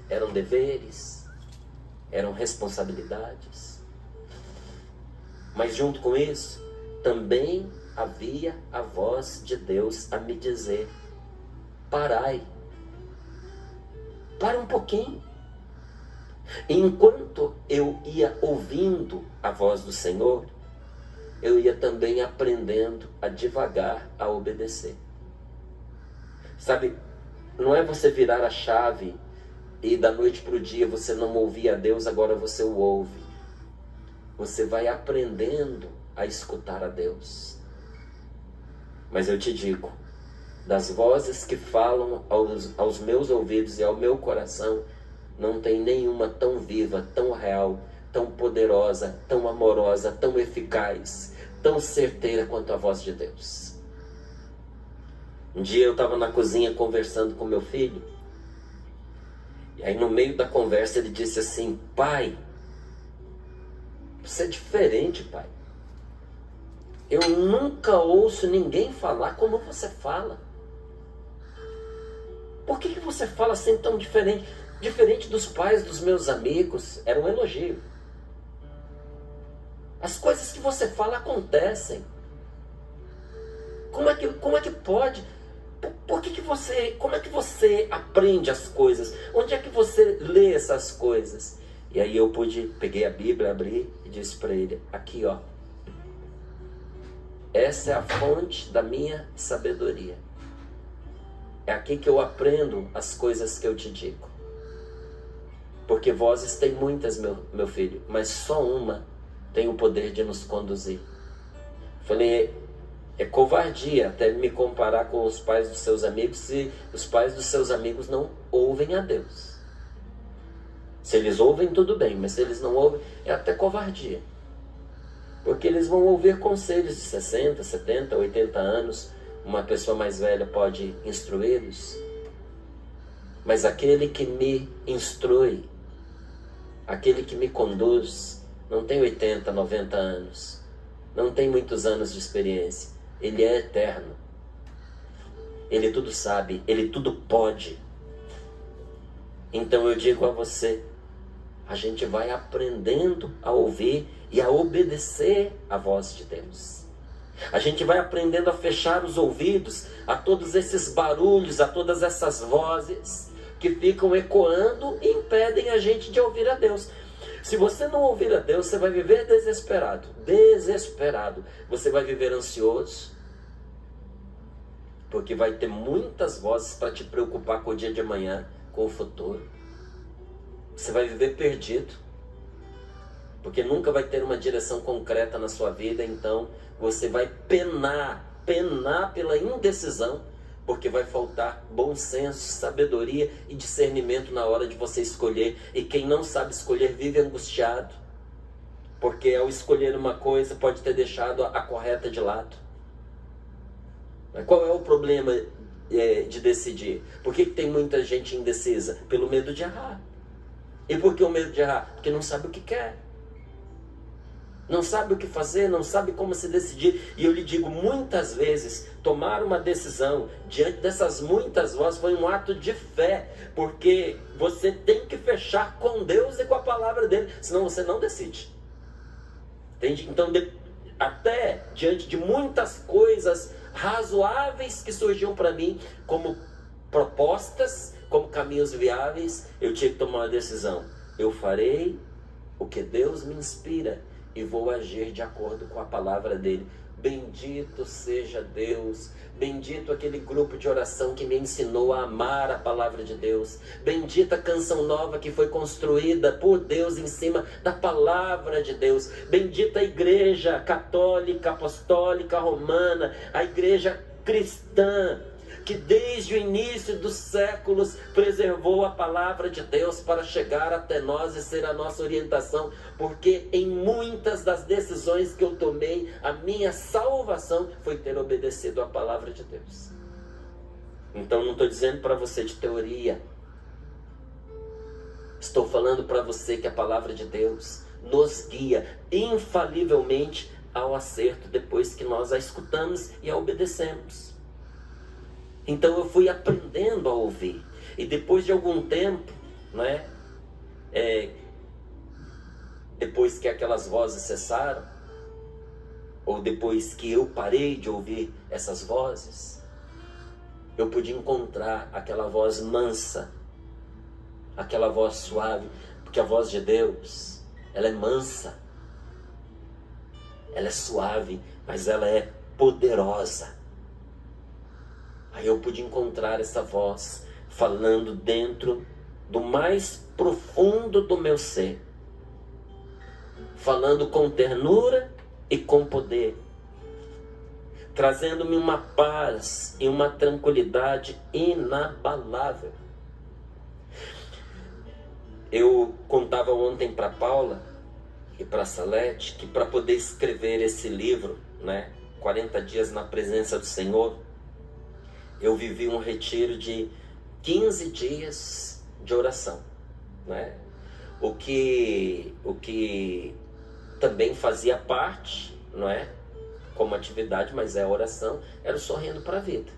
eram deveres, eram responsabilidades. Mas junto com isso, também havia a voz de Deus a me dizer: parai, para um pouquinho. E enquanto eu ia ouvindo a voz do Senhor, eu ia também aprendendo a devagar a obedecer. Sabe, não é você virar a chave e da noite para o dia você não ouvia a Deus, agora você o ouve. Você vai aprendendo a escutar a Deus. Mas eu te digo, das vozes que falam aos meus ouvidos e ao meu coração, não tem nenhuma tão viva, tão real, tão poderosa, tão amorosa, tão eficaz, tão certeira quanto a voz de Deus. Um dia eu estava na cozinha conversando com meu filho, e aí no meio da conversa ele disse assim: pai, você é diferente, pai. Eu nunca ouço ninguém falar como você fala. Por que você fala assim tão diferente? Diferente dos pais dos meus amigos. Era um elogio. As coisas que você fala acontecem. Como é que pode? Como é que você aprende as coisas? Onde é que você lê essas coisas? E aí eu peguei a Bíblia, abri e disse para ele: aqui ó, essa é a fonte da minha sabedoria. É aqui que eu aprendo as coisas que eu te digo. Porque vozes tem muitas, meu filho, mas só uma tem o poder de nos conduzir. Falei, é covardia até me comparar com os pais dos seus amigos, se os pais dos seus amigos não ouvem a Deus. Se eles ouvem, tudo bem, mas se eles não ouvem, é até covardia. Porque eles vão ouvir conselhos de 60, 70, 80 anos, uma pessoa mais velha pode instruí-los. Mas aquele que me instrui, aquele que me conduz, não tem 80, 90 anos, não tem muitos anos de experiência, ele é eterno. Ele tudo sabe, ele tudo pode. Então eu digo a você, a gente vai aprendendo a ouvir e a obedecer a voz de Deus. A gente vai aprendendo a fechar os ouvidos a todos esses barulhos, a todas essas vozes que ficam ecoando e impedem a gente de ouvir a Deus. Se você não ouvir a Deus, você vai viver desesperado. Desesperado. Você vai viver ansioso, porque vai ter muitas vozes para te preocupar com o dia de amanhã, com o futuro. Você vai viver perdido, porque nunca vai ter uma direção concreta na sua vida. Então você vai penar pela indecisão, porque vai faltar bom senso, sabedoria e discernimento na hora de você escolher. E quem não sabe escolher vive angustiado, porque ao escolher uma coisa pode ter deixado a correta de lado. Mas qual é o problema de decidir? Por que tem muita gente indecisa? Pelo medo de errar. E por que o medo de errar? Porque não sabe o que quer. Não sabe o que fazer, não sabe como se decidir. E eu lhe digo, muitas vezes, tomar uma decisão diante dessas muitas vozes foi um ato de fé. Porque você tem que fechar com Deus e com a palavra dele, senão você não decide. Entende? Então, até diante de muitas coisas razoáveis que surgiam para mim, como propostas, como caminhos viáveis, eu tinha que tomar uma decisão. Eu farei o que Deus me inspira e vou agir de acordo com a palavra dele. Bendito seja Deus, bendito aquele grupo de oração que me ensinou a amar a palavra de Deus, bendita a canção nova que foi construída por Deus em cima da palavra de Deus, bendita a igreja católica, apostólica, romana, a igreja cristã, que desde o início dos séculos preservou a palavra de Deus para chegar até nós e ser a nossa orientação, porque em muitas das decisões que eu tomei, a minha salvação foi ter obedecido à palavra de Deus. Então não estou dizendo para você de teoria, estou falando para você que a palavra de Deus nos guia infalivelmente ao acerto depois que nós a escutamos e a obedecemos. Então eu fui aprendendo a ouvir. E depois de algum tempo, não é? Depois que aquelas vozes cessaram, ou depois que eu parei de ouvir essas vozes, eu pude encontrar aquela voz mansa, aquela voz suave, porque a voz de Deus, ela é mansa, ela é suave, mas ela é poderosa. Aí eu pude encontrar essa voz falando dentro do mais profundo do meu ser, falando com ternura e com poder, trazendo-me uma paz e uma tranquilidade inabalável. Eu contava ontem para Paula e para Salete que para poder escrever esse livro, né, 40 dias na presença do Senhor, eu vivi um retiro de 15 dias de oração, né? O que também fazia parte, não é, como atividade, mas é a oração, era o Sorrindo para a Vida.